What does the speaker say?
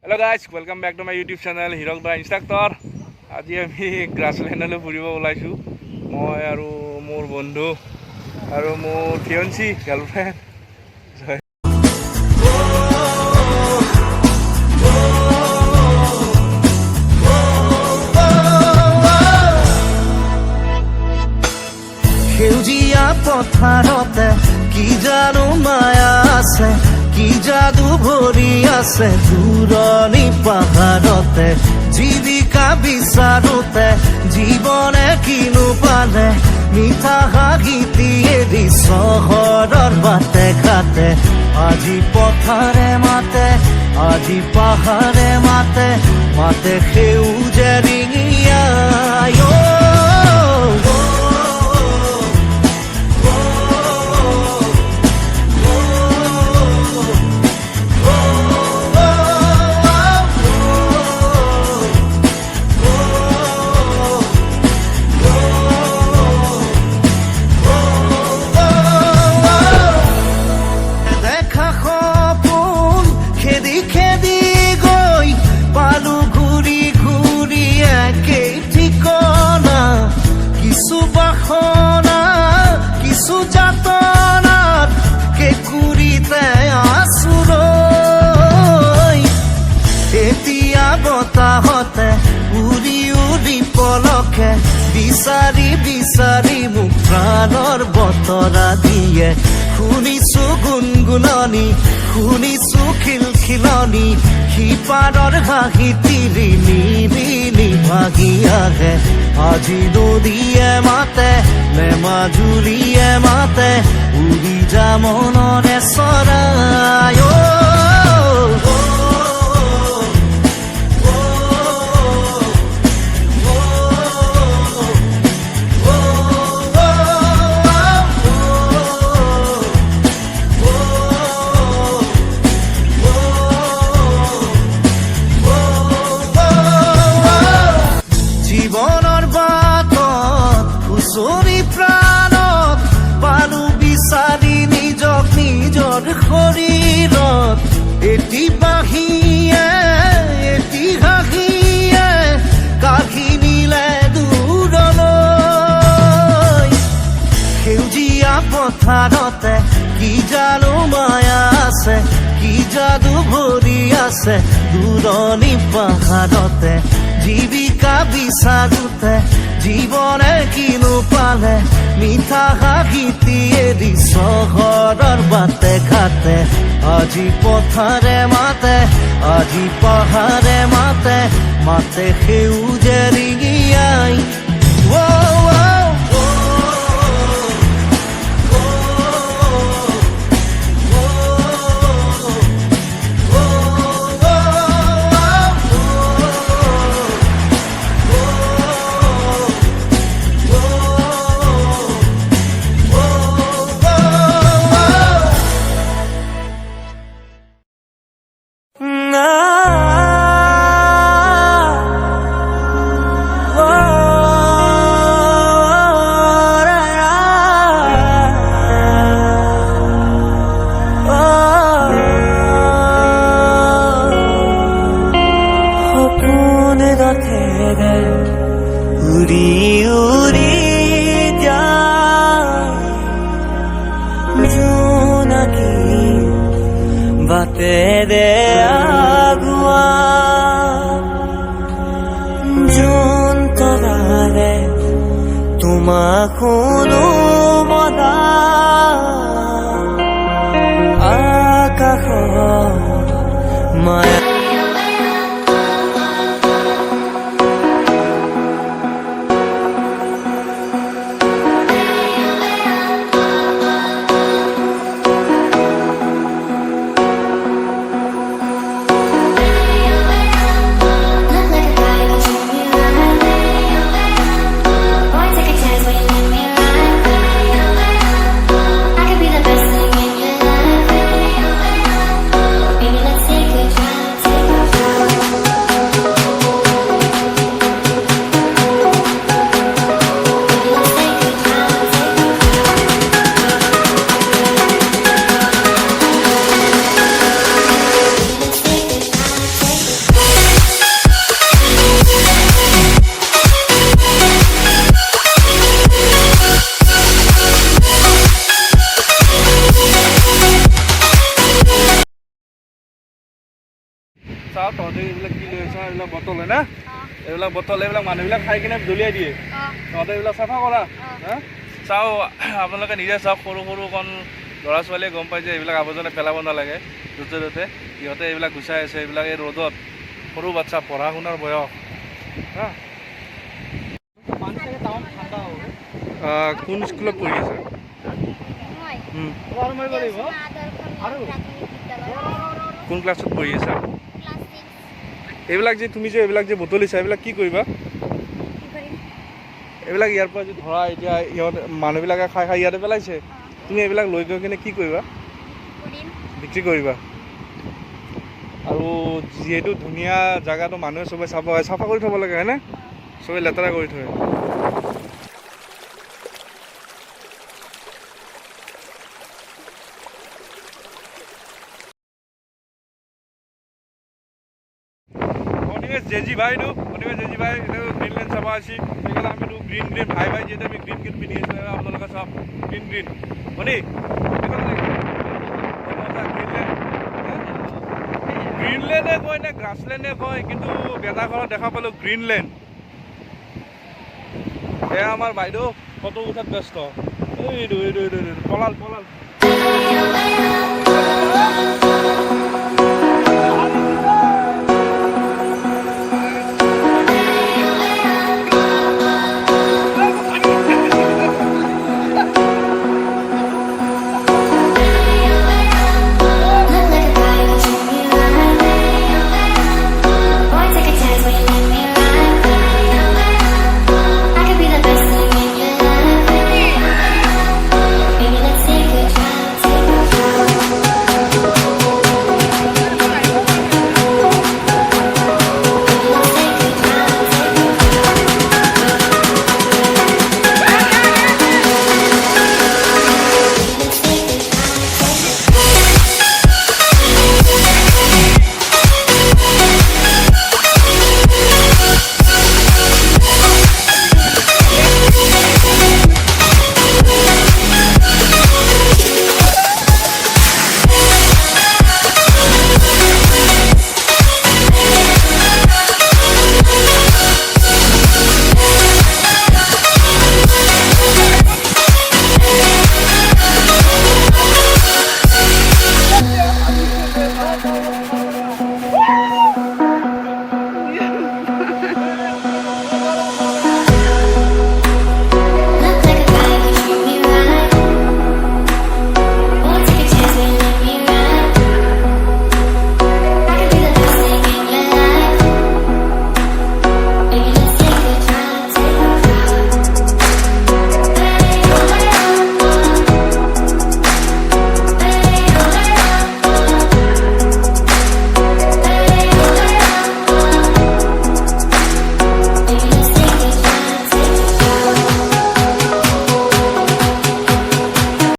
Hello guys, welcome back to my YouTube channel Hirok the Instructor. আজি আমি গ্ৰাছলেণ্ডলৈ ফুৰিব ওলাইছো মই আৰু মোৰ বন্ধু আৰু মোৰ ফিয়ন্সি গাৰ্লফ্ৰেণ্ড সেউজীয়া পথাৰতে কি জানো মায়া আছে কি যাদু ভৰি আছে দূৰণি পাহাৰতে জীৱিকা বিচাৰোতে জীৱনে কিনো পালে মিঠা হাঁহিটি এৰি চহৰৰ বাটে ঘাটে আজি পথাৰে মাতে আজি পাহাৰে মাতে মাতে সেউজে ৰিঙিয়াই বতাহতে উৰি উৰি পলকে বিচাৰি বিচাৰি মোক প্ৰাণৰ বতৰা দিয়ে শুনিছো গুণগুণনি শুনিছো খিলখিলনি সিপাৰৰ হাঁহি তিৰি নিৰি ভাগি আহে আজি নদীয়ে মাতে নে মাজুলীয়ে মাতে উৰি যা মনৰে চৰাই শৰীৰত এটি বাহিয়ে এটি হাঁহিয়ে কাঢ়ি নিলে দূৰলৈ সেউজীয়া পথাৰতে কি জানো মায়া আছে কি যাদু ভৰি আছে দূৰণি পাহাৰতে জীৱিকা বিচাৰোতে জীৱনে কিনো পালে মিঠা হাঁহিটি এৰি চহৰৰ বাটে ঘাটে আজি পথাৰে মাতে আজি পাহাৰে মাতে মাতে সেউজে ৰিঙিয়াই উৰি উৰি যায় জোনাকী বাটেৰে আগুৱা জোন তৰাৰে তোমাক শুনো মনা আকাশৰ মায়া Baby, let's take a chance. চাওঁ তহঁতে এইবিলাক কি লৈ আছ এইবিলাক বটল হয় না এইবিলাক বটল এইবিলাক মানুহবিলাক খাই কিনে দলিয়াই দিয়ে তহঁতে এইবিলাক চাফা কৰা হা চাওঁ আপোনালোকে নিজে চাওক সৰু সৰু অকণ ল'ৰা ছোৱালীয়ে গম পাই যে এইবিলাক আৱৰ্জনা পেলাব নালাগে য'তে ত'তে সিহঁতে এইবিলাক গুচাই আছে এইবিলাক এই ৰ'দত সৰু বাচ্চা পঢ়া শুনাৰ বয়স হা কোন স্কুলত পঢ়ি আছে কোন ক্লাছত পঢ়ি আছা এইবিলাক যে তুমি যে এইবিলাক যে বুটলিছা এইবিলাক কি কৰিবা এইবিলাক ইয়াৰ পৰা যে ধৰা এতিয়া ইহঁত মানুহবিলাকে খাই খাই ইয়াতে পেলাইছে তুমি এইবিলাক লৈ গৈ কিনে কি কৰিবা বিক্ৰী কৰিবা আৰু যিহেতু ধুনীয়া জেগাটো মানুহে চবে চাফা কৰি থ'ব লাগে হয়নে চবে লেতেৰা কৰি থয় जेजी भाई नु जेजी भाई ग्रीनलैंड सब आसी एगला आमी ग्रीन ग्रीन भाई भाई जेते आमी ग्रीन ग्रीन पिनि आछे आपनलोक सब ग्रीन ग्रीन मनि ग्रीनलैंडे कय ना ग्रासलैंडे कय किन्तु बेटा घर देखा पालो ग्रीनलैंड ए आमार भाइदो फटो उठात व्यस्त पलाल